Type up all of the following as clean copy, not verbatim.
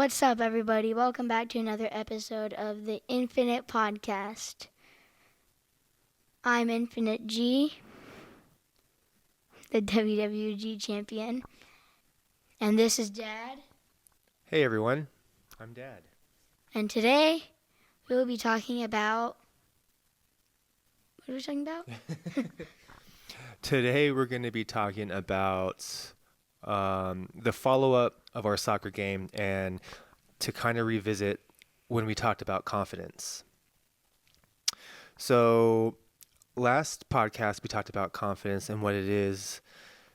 What's up, everybody? Welcome back to another episode of the Infinite Podcast. I'm Infinite G, the WWG champion, and this is Dad. Hey everyone, I'm Dad. And today we will be talking about. What are we talking about? Today we're going to be talking about the follow-up of our soccer game and to kind of revisit when we talked about confidence. So last podcast we talked about confidence and what it is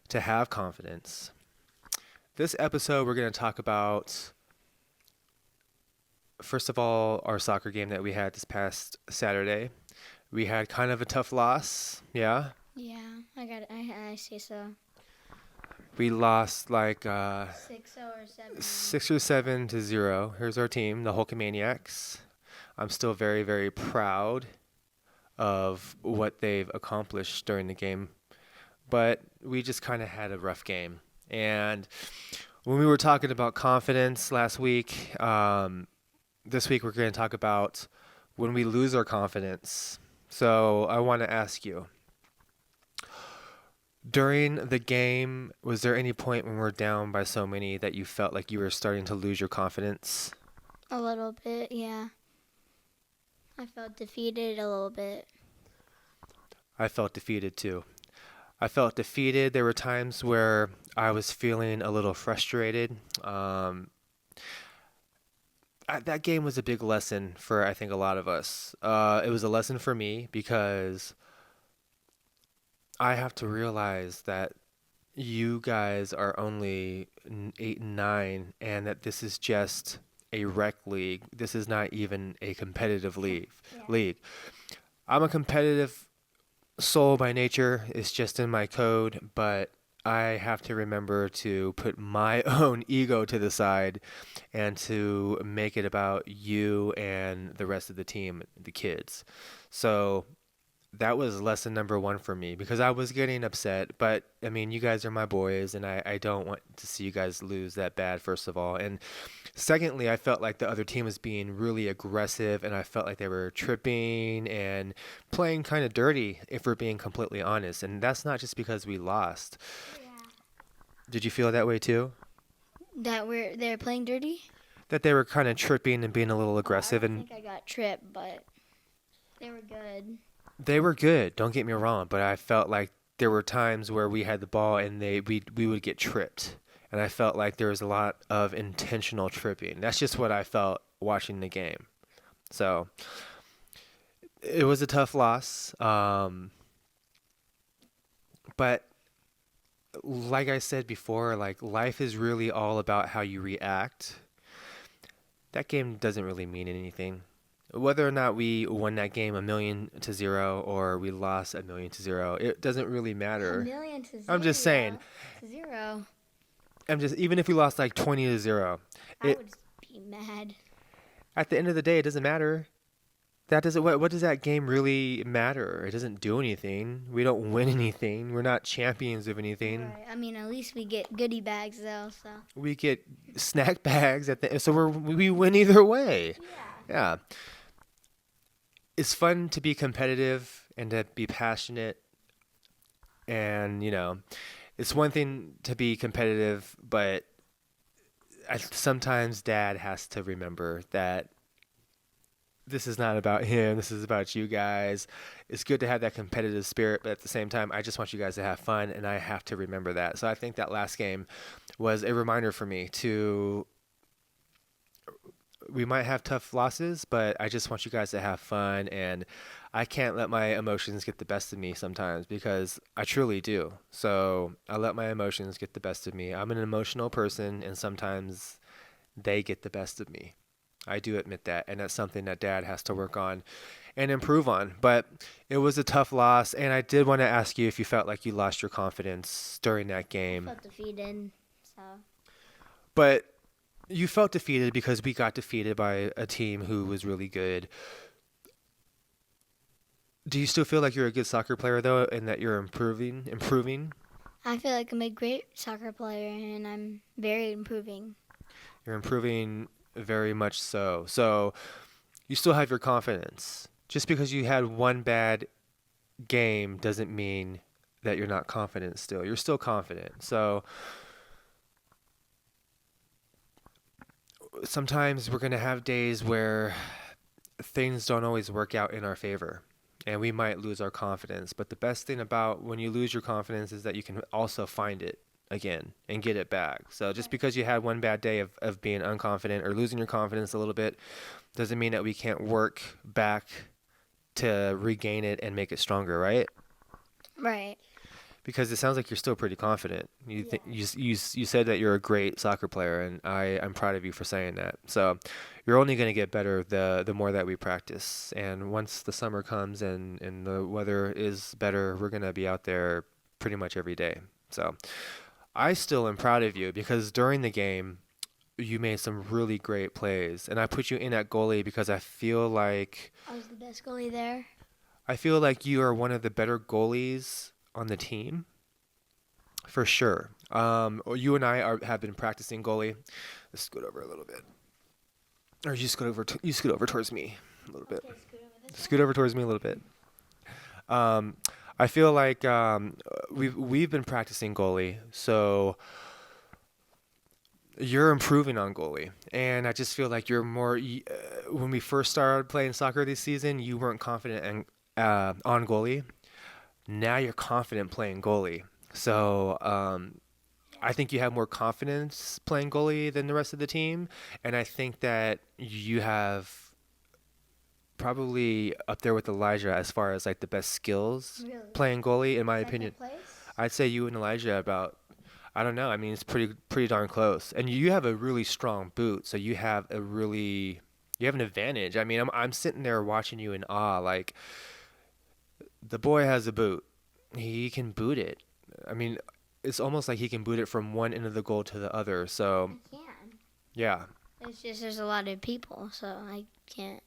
to have confidence. This episode we're going to talk about, first of all, our soccer game that we had this past Saturday. We had kind of a tough loss, yeah? Yeah, I see so. We lost like 6-0 or 7. 6 or 7-0. Here's our team, the Hulkamaniacs. I'm still very, very proud of what they've accomplished during the game, but we just kind of had a rough game. And when we were talking about confidence last week, this week we're going to talk about when we lose our confidence. So I want to ask you, during the game, was there any point when we're down by so many that you felt like you were starting to lose your confidence? A little bit, yeah. I felt defeated a little bit. I felt defeated too. I felt defeated. There were times where I was feeling a little frustrated. That game was a big lesson for, I think, a lot of us. It was a lesson for me because I have to realize that you guys are only 8 and 9, and that this is just a rec league. This is not even a competitive league. Yeah. League. I'm a competitive soul by nature. It's just in my code, but I have to remember to put my own ego to the side and to make it about you and the rest of the team, the kids. So that was lesson number one for me because I was getting upset. But I mean, you guys are my boys, and I don't want to see you guys lose that bad, first of all. And secondly, I felt like the other team was being really aggressive, and I felt like they were tripping and playing kind of dirty, if we're being completely honest. And that's not just because we lost. Yeah. Did you feel that way too? That they're playing dirty? That they were kind of tripping and being a little aggressive, I don't and think I got tripped, but they were good. they were good. Don't get me wrong, but I felt like there were times where we had the ball and we would get tripped, and I felt like there was a lot of intentional tripping. That's just what I felt watching the game. So it was a tough loss, but like I said before, like life is really all about how you react. That game doesn't really mean anything. Whether or not we won that game 1,000,000-0 or we lost 1,000,000-0, it doesn't really matter. 1,000,000 to 0. I'm just saying. To 0. Even if we lost like 20-0, I would be mad. at the end of the day, it doesn't matter. That doesn't. What does that game really matter? It doesn't do anything. We don't win anything. We're not champions of anything. Right. I mean, at least we get goodie bags though. So. We get snack bags so we win either way. Yeah. Yeah. It's fun to be competitive and to be passionate, and it's one thing to be competitive, but sometimes Dad has to remember that this is not about him. This is about you guys. It's good to have that competitive spirit, but at the same time, I just want you guys to have fun, and I have to remember that. So I think that last game was a reminder for me to. We might have tough losses, but I just want you guys to have fun, and I can't let my emotions get the best of me sometimes because I truly do. So I let my emotions get the best of me. I'm an emotional person, and sometimes they get the best of me. I do admit that, and that's something that Dad has to work on and improve on. But it was a tough loss, and I did want to ask you if you felt like you lost your confidence during that I game. felt defeated. So. But you felt defeated because we got defeated by a team who was really good. Do you still feel like you're a good soccer player though, and that you're improving? I feel like I'm a great soccer player, and I'm very improving. You're improving very much so. So you still have your confidence. Just because you had one bad game doesn't mean that you're not confident still. You're still confident. So sometimes we're going to have days where things don't always work out in our favor and we might lose our confidence. But the best thing about when you lose your confidence is that you can also find it again and get it back. So just because you had one bad day of being unconfident or losing your confidence a little bit doesn't mean that we can't work back to regain it and make it stronger, right? Right. Because it sounds like you're still pretty confident. You said that you're a great soccer player, and I'm proud of you for saying that. So you're only going to get better the more that we practice. And once the summer comes and the weather is better, we're going to be out there pretty much every day. So I still am proud of you because during the game you made some really great plays, and I put you in at goalie because I feel like I was the best goalie there. you are one of the better goalies on the team, for sure. You and I have been practicing goalie. Let's scoot over a little bit, or you scoot over towards me a little bit. Scoot over towards me a little bit. I feel like we've been practicing goalie, so you're improving on goalie, and I just feel like you're more. When we first started playing soccer this season, you weren't confident on goalie. Now you're confident playing goalie. So I think you have more confidence playing goalie than the rest of the team, and I think that you have probably up there with Elijah as far as like the best skills Really? playing goalie, in my Second opinion. place? I'd say you and Elijah about. I don't know. I mean, it's pretty darn close. And you have a really strong boot, so you have an advantage. I mean, I'm sitting there watching you in awe. Like the boy has a boot. He can boot it. I mean, it's almost like he can boot it from one end of the goal to the other. So I can. yeah, It's just there's a lot of people, so I can't.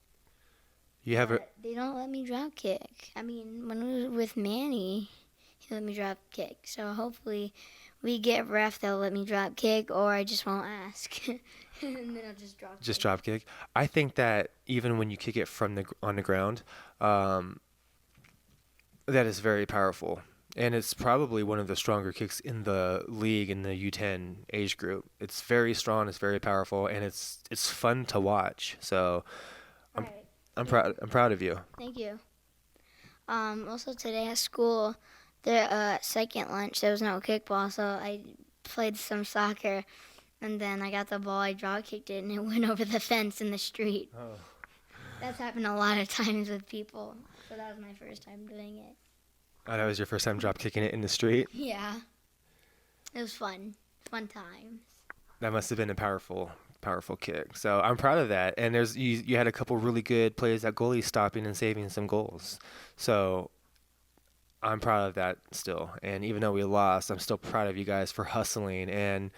you have a. But they don't let me drop kick. I mean, when we were with Manny, he let me drop kick. So hopefully we get a ref that'll let me drop kick, or I just won't ask. And then I'll just drop Just kick. drop kick. I think that even when you kick it from on the ground, that is very powerful, and it's probably one of the stronger kicks in the league in the U10 age group. It's very strong, it's very powerful, and it's fun to watch. So I'm Right. I'm proud. I'm proud of you. Thank you. Also today at school, the second lunch there was no kickball, so I played some soccer, and then I got the ball, I drop kicked it, and it went over the fence in the street. Oh. That's happened a lot of times with people, so that was my first time doing it. Oh, that was your first time drop kicking it in the street? Yeah, it was fun times. That must have been a powerful kick. So I'm proud of that. And you had a couple really good plays at goalie stopping and saving some goals. So I'm proud of that still. And even though we lost, I'm still proud of you guys for hustling and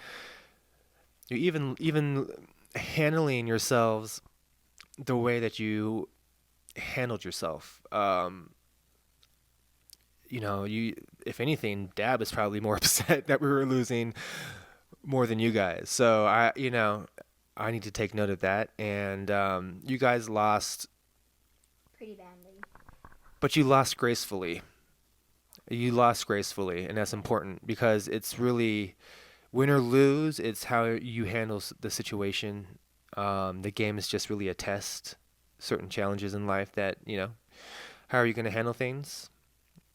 you even handling yourselves the way that you handled yourself. If anything, Dab is probably more upset that we were losing more than you guys. So I need to take note of that. And you guys lost, Pretty badly. but you lost gracefully. You lost gracefully, and that's important because it's really win or lose. It's how you handle the situation. The game is just really a test. Certain challenges in life that how are you going to handle things?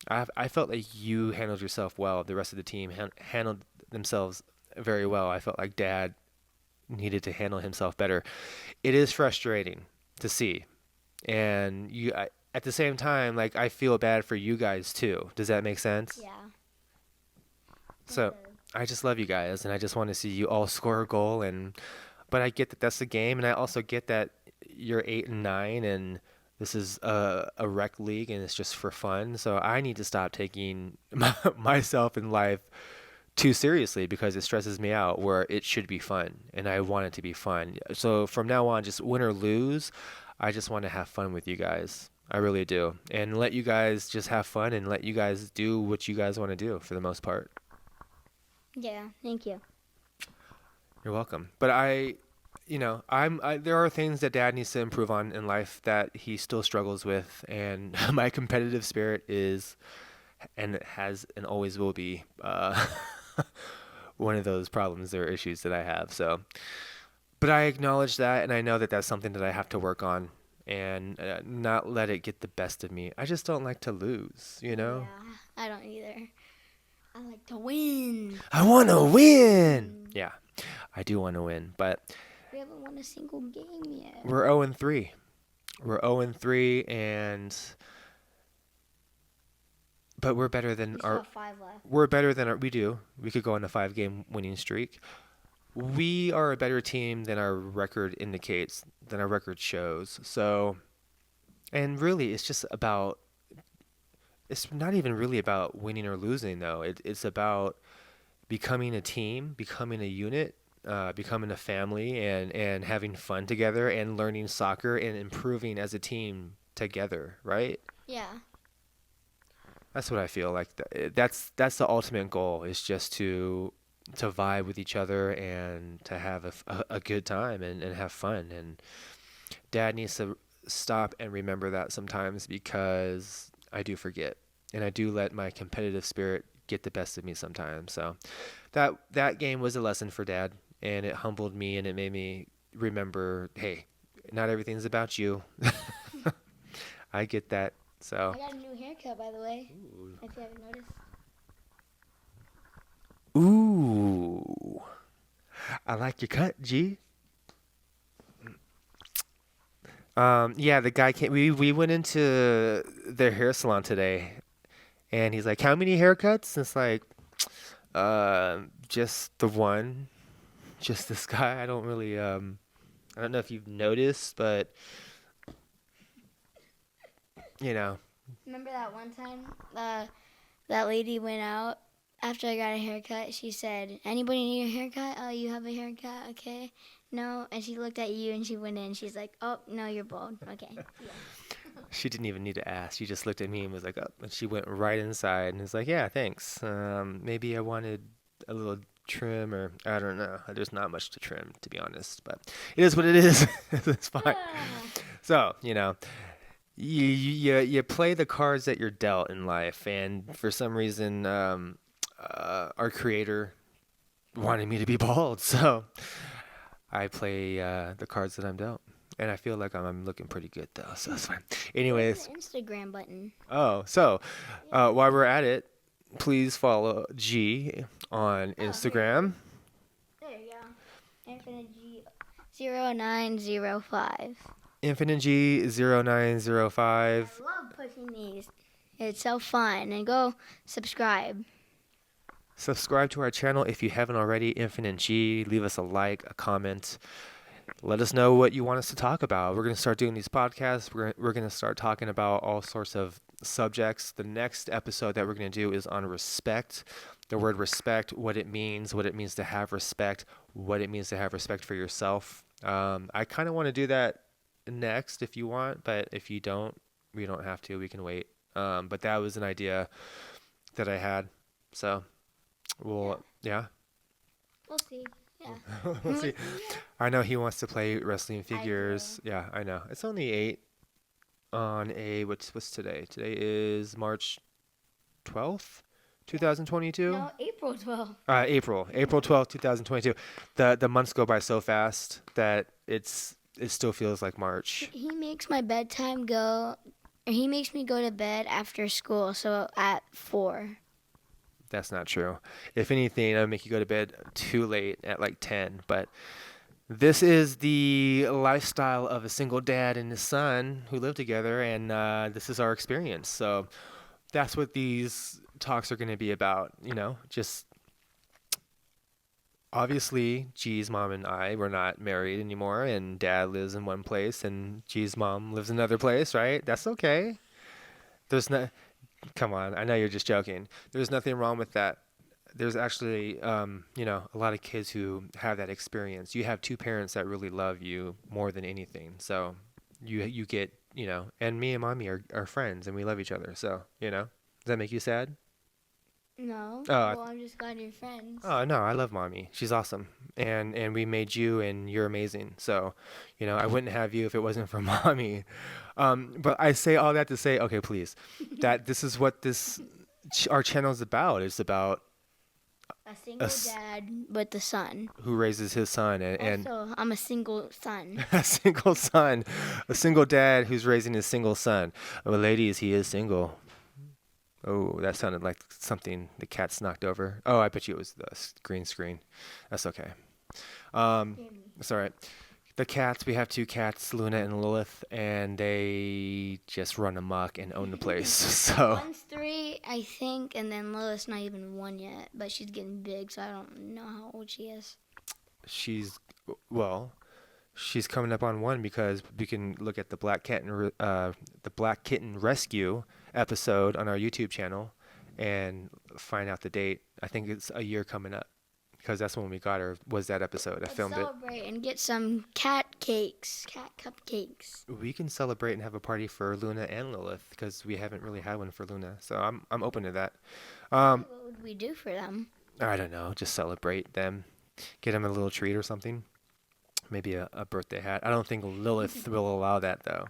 I felt like you handled yourself well. The rest of the team handled themselves very well. I felt like Dad needed to handle himself better. It is frustrating to see, and at the same time, like I feel bad for you guys too. Does that make sense? Yeah. So I just love you guys, and I just want to see you all score a goal. But I get that that's the game, and I also get that you're 8 and 9, and this is a rec league, and it's just for fun. So I need to stop taking myself in life too seriously because it stresses me out where it should be fun, and I want it to be fun. So from now on, just win or lose, I just want to have fun with you guys. I really do. And let you guys just have fun and let you guys do what you guys want to do for the most part. Yeah, thank you. You're welcome. But there are things that Dad needs to improve on in life that he still struggles with, and my competitive spirit is, and it has and always will be, one of those problems or issues that I have. So, but I acknowledge that, and I know that that's something that I have to work on and not let it get the best of me. I just don't like to lose, you know? Yeah, I don't either. I like to win. I want to win. Yeah, I do want to win, but We haven't won a single game yet. we're 0 and 3. We're 0 and 3, and but we're better than We still our have 5 left. we're better than our we do. We could go on a 5-game winning streak. We are a better team than our record indicates, than our record shows. So, and really, it's not even really about winning or losing, though. It's about becoming a team, becoming a unit, becoming a family, and having fun together, and learning soccer and improving as a team together, right? Yeah. That's what I feel like. That's the ultimate goal, is just to vibe with each other and to have a good time and have fun. And Dad needs to stop and remember that sometimes, because I do forget, and I do let my competitive spirit get the best of me sometimes. So that game was a lesson for Dad, and it humbled me, and it made me remember, hey, not everything's about you. I get that. So I got a new haircut, by the way, if you haven't noticed. ooh, I like your cut, G. Yeah, the guy came. We went into their hair salon today, and he's like, "How many haircuts?" And it's like, just the one, just this guy. I don't really, I don't know if you've noticed, but you know, Remember that one time that lady went out after I got a haircut? She said, "Anybody need a haircut? Oh, you have a haircut? Okay. No." And she looked at you and she went in. She's like, "Oh, no, you're bald. Okay." Yeah. she didn't even need to ask. She just looked at me and was like, "Oh," and she went right inside and was like, "Yeah, thanks. Maybe I wanted a little trim, or I don't know. There's not much to trim, to be honest, but it is what it is. It's fine." So, you play the cards that you're dealt in life, and for some reason, our creator wanted me to be bald, so I play the cards that I'm dealt, and I feel like I'm looking pretty good though, so that's fine. Where's Anyways, the Instagram button? so while we're at it, please follow G on Oh, here. Instagram. There you go. Infinite G 0905. Infinite G 0905. I love pushing these. It's so fun. And go subscribe. Subscribe to our channel if you haven't already. Infinite G. Leave us a like, a comment. Let us know what you want us to talk about. We're going to start doing these podcasts. We're going to start talking about all sorts of subjects. The next episode that we're going to do is on respect. The word respect, what it means to have respect, what it means to have respect for yourself. I kind of want to do that next if you want, but if you don't, we don't have to. We can wait. But that was an idea that I had. So yeah. We'll see. Yeah. We'll see. I know he wants to play wrestling do. figures. Yeah, I know. It's only 8 on what's today? Today is March 12th, 2022. No, April 12th. April 12th, 2022. The months go by so fast that it still feels like March. He makes my bedtime go, or he makes me go to bed after school, so at 4. That's not true. If anything, I'll make you go to bed too late at like 10. But this is the lifestyle of a single dad and his son who live together, and this is our experience. So that's what these talks are going to be about. Just obviously, G's mom and I, we're not married anymore, and Dad lives in one place, and G's mom lives in another place, right? That's okay. There's no, Come on, I know you're just joking. There's nothing wrong with that. There's actually, a lot of kids who have that experience. You have two parents that really love you more than anything. So you get, and me and mommy are friends and we love each other. So, does that make you sad? No. Oh, Well, I'm just glad you're friends. oh no, I love mommy. She's awesome, and we made you, and you're amazing. So, I wouldn't have you if it wasn't for mommy. But I say all that to say, okay, please, that this is what our channel is about. It's about A single us dad with a son. who raises his son, and Also, I'm a single son. a single son, a single dad who's raising his single son. Well, ladies, he is single. Oh, that sounded like something the cat's knocked over. Oh, I bet you it was the green screen. That's okay. It's all right. The cats, we have two cats, Luna and Lilith, and they just run amok and own the place. So One's 3, I think, and then Lilith's not even 1 yet, but she's getting big, so I don't know how old she is. she's, well, she's coming up on 1 because we can look at the Black Kitten Rescue episode on our YouTube channel and find out the date. I think it's a year coming up because that's when we got her. Was that episode? I Let's filmed it. celebrate and get some cat cupcakes. We can celebrate and have a party for Luna and Lilith because we haven't really had one for Luna. So I'm open to that. What would we do for them? I don't know, just celebrate them, get them a little treat or something. Maybe a birthday hat. I don't think Lilith will allow that though.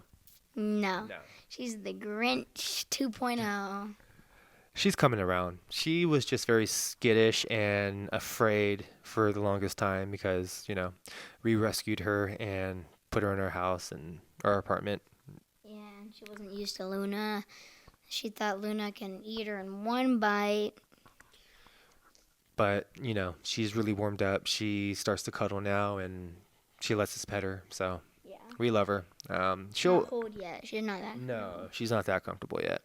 No. No. She's the Grinch 2.0. She's coming around. She was just very skittish and afraid for the longest time because, we rescued her and put her in our house and our apartment. Yeah, and she wasn't used to Luna. She thought Luna can eat her in one bite. But, she's really warmed up. She starts to cuddle now and she lets us pet her. So Yeah. we love her. Not She'll. cold yet. She's not that. No, she's not that comfortable yet.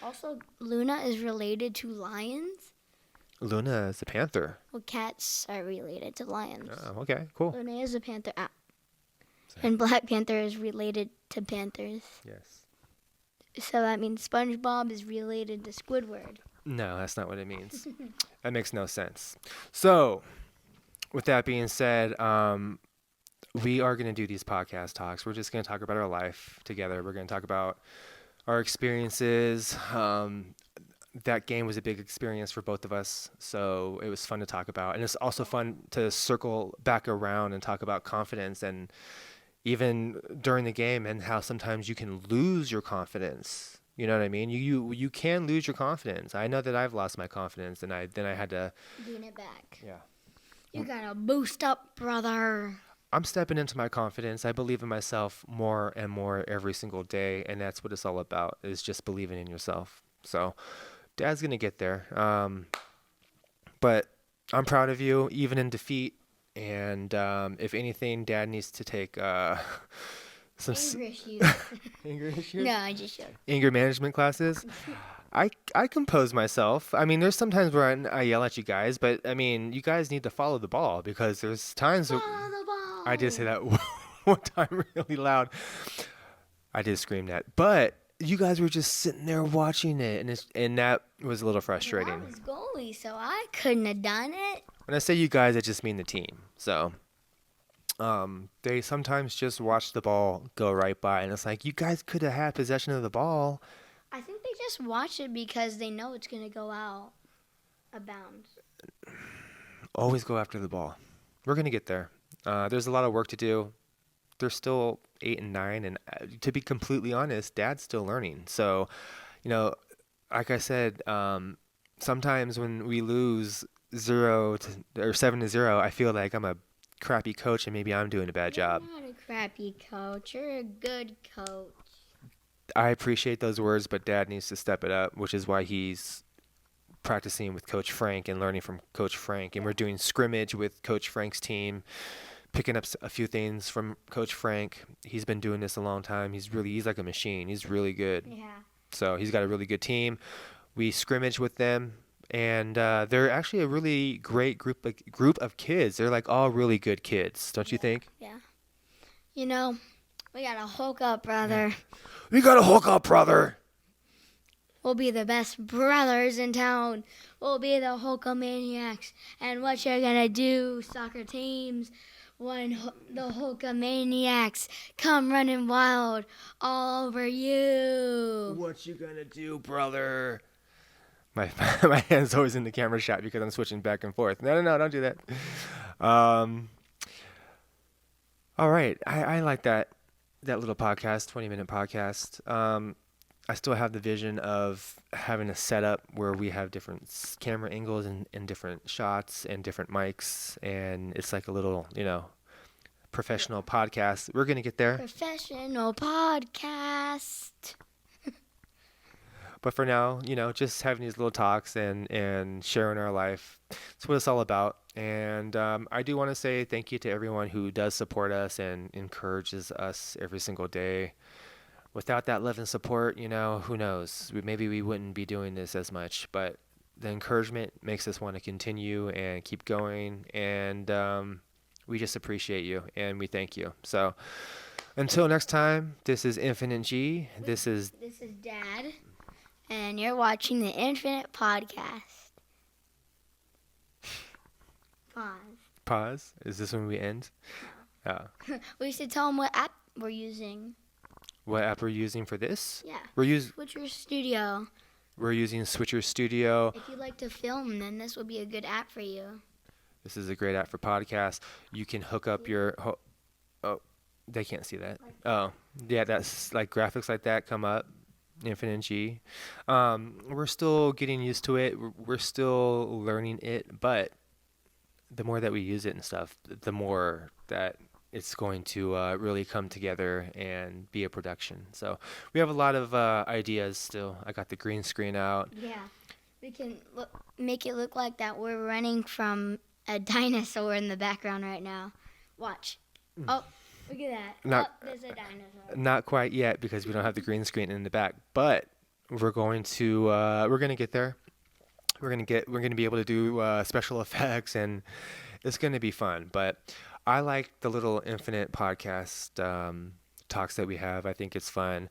Also, Luna is related to lions. Luna is a panther. Well, cats are related to lions. Oh, okay, cool. Luna is a panther. And Black Panther is related to panthers. Yes. So that means SpongeBob is related to Squidward. No, that's not what it means. That makes no sense. So, with that being said, we are going to do these podcast talks. We're just going to talk about our life together. We're going to talk about our experiences. That game was a big experience for both of us, so it was fun to talk about. And it's also fun to circle back around and talk about confidence and even during the game and how sometimes you can lose your confidence. You know what I mean? You can lose your confidence. I know that I've lost my confidence, and then I had to. Doing it back. Yeah. You gotta boost up, brother. I'm stepping into my confidence. I believe in myself more and more every single day, and that's what it's all about, is just believing in yourself. So, Dad's going to get there. But I'm proud of you, even in defeat. And if anything, Dad needs to take some Anger issues. anger issues? No, I just showed. Anger management classes. I compose myself. I mean, there's sometimes where I yell at you guys, but I mean, you guys need to follow the ball because there's times Follow the ball. I did say that one time really loud. I did scream that, but you guys were just sitting there watching it, and that was a little frustrating. Well, I was goalie, so I couldn't have done it. When I say you guys, I just mean the team. So, they sometimes just watch the ball go right by, and it's like you guys could have had possession of the ball. I think they just watch it because they know it's gonna go out of bounds. Always go after the ball. We're gonna get there. There's a lot of work to do. They're still 8 and 9, and to be completely honest, Dad's still learning. So, like I said, sometimes when we lose 7-0, I feel like I'm a crappy coach, and maybe I'm doing a bad job. You're not a crappy coach. You're a good coach. I appreciate those words, but Dad needs to step it up, which is why he's practicing with Coach Frank and learning from Coach Frank. And we're doing scrimmage with Coach Frank's team, picking up a few things from Coach Frank. He's been doing this a long time. He's like a machine. He's really good. Yeah. So he's got a really good team. We scrimmage with them, and they're actually a really great group of kids. They're like all really good kids, don't you think? Yeah. We gotta hook up, brother. We gotta hook up, brother. We'll be the best brothers in town. We'll be the Hulkamaniacs. And what you're gonna do, soccer teams, when the Hulkamaniacs come running wild all over you. What you gonna do, brother? My my hand's always in the camera shot because I'm switching back and forth. No, don't do that. Um, all right, I like that little podcast, 20-minute podcast. I still have the vision of having a setup where we have different camera angles and different shots and different mics, and it's like a little, professional podcast. We're gonna get there, Professional podcast. but for now, just having these little talks and sharing our life. That's what it's all about. And I do want to say thank you to everyone who does support us and encourages us every single day. Without that love and support, who knows? Maybe we wouldn't be doing this as much, but the encouragement makes us want to continue and keep going. And we just appreciate you and we thank you. So until next time, this is Infinite G. This is Dad, and you're watching the Infinite Podcast. Pause. Is this when we end? Oh. We should tell them what app we're using. What app we're using for this? Yeah. Switcher Studio. We're using Switcher Studio. If you like to film, then this will be a good app for you. This is a great app for podcasts. You can hook up your. Oh, they can't see that. Oh, yeah, that's like graphics like that come up. Infinite G. We're still getting used to it. We're still learning it, but the more that we use it and stuff, the more that it's going to really come together and be a production. So we have a lot of ideas still. I got the green screen out. Yeah, we can make it look like that we're running from a dinosaur in the background right now. Watch. Oh, look at that. There's a dinosaur. Not quite yet because we don't have the green screen in the back, but we're going to get there. We're going to be able to do special effects, and it's going to be fun. But I like the little Infinite podcast talks that we have. I think it's fun.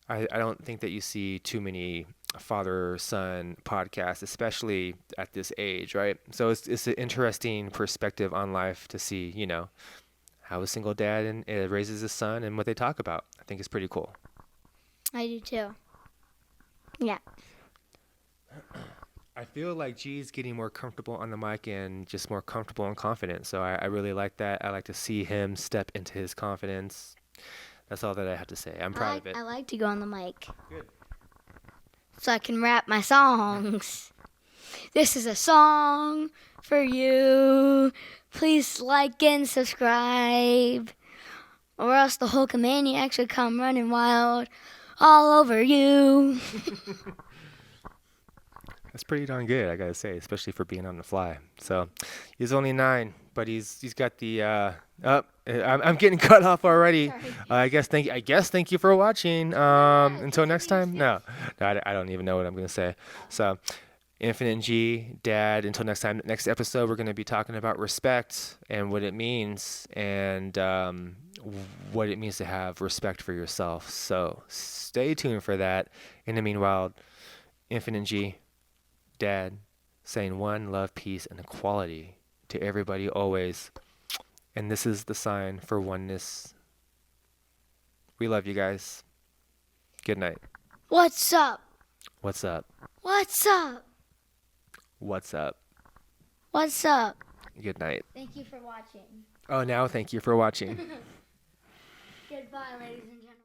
I don't think that you see too many father-son podcasts, especially at this age, right? So it's an interesting perspective on life to see, how a single dad raises his son and what they talk about. I think it's pretty cool. I do too. Yeah. I feel like G's getting more comfortable on the mic and just more comfortable and confident. So I really like that. I like to see him step into his confidence. That's all that I have to say. I'm proud of it. I like to go on the mic. Good. So I can rap my songs. This is a song for you. Please like and subscribe, or else the Hulkamaniacs would come running wild all over you. That's pretty darn good, I gotta say, especially for being on the fly. So he's only 9, but he's got the I'm getting cut off already. I guess thank you for watching. Until next time. No, I don't even know what I'm gonna say. So Infinite G, Dad. Until next time. Next episode, we're gonna be talking about respect and what it means, and what it means to have respect for yourself. So stay tuned for that. In the meanwhile, Infinite G, Dad, saying one, love, peace, and equality to everybody always. And this is the sign for oneness. We love you guys. Good night. What's up? What's up? What's up? What's up? What's up? Good night. Thank you for watching. Oh, now thank you for watching. Goodbye, ladies and gentlemen.